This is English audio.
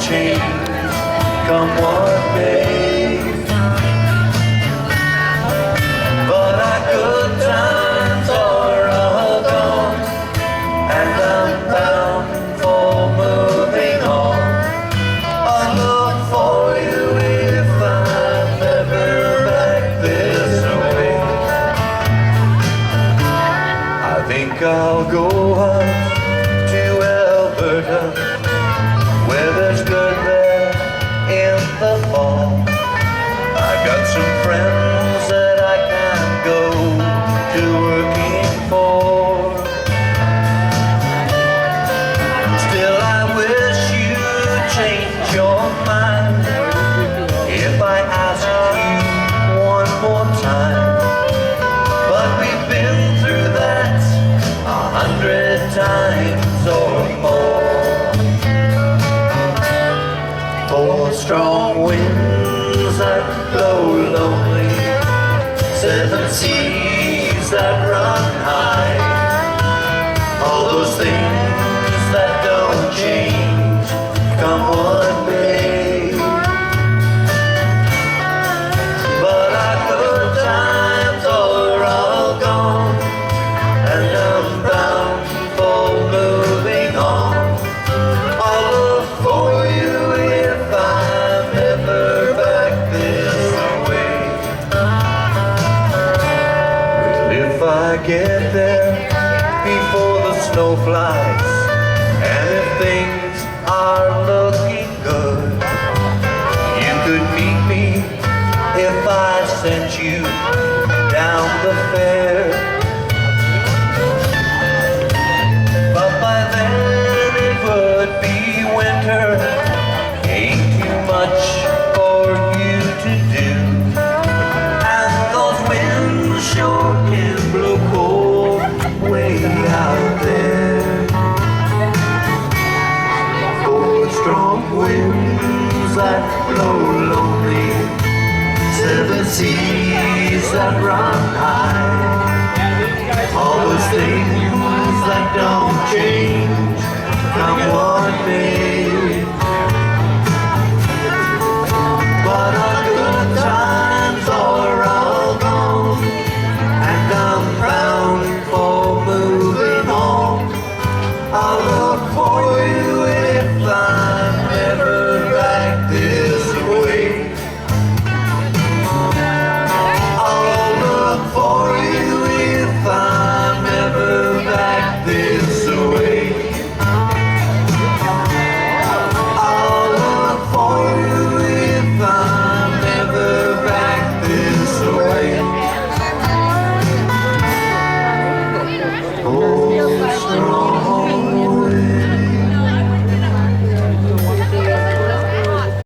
change, come what may. But our good times are all gone, and I'm bound for moving on. I look for you if I'm ever back this way. I think I'll go up to Alberta, where there's good there in the fall. I've got some friends that I can go to working for. Still I wish you'd change your mind if I asked you one more time. But we've been through that 100 times or more. Four strong winds that blow lonely, seven seas that run high, all those things that don't change, come what may. But our good times are all gone, and I'm bound for moving on. I'll look for you if I'm ever back this way. Well, if I get there before the snow flies, and if things are looking good, you could meet me if I sent you down the fair. But by then it would be winter, ain't too much for you to do, and those winds sure can blow cold way out there. Four strong winds that blow lonely, seven seas that run high, all those things that don't change.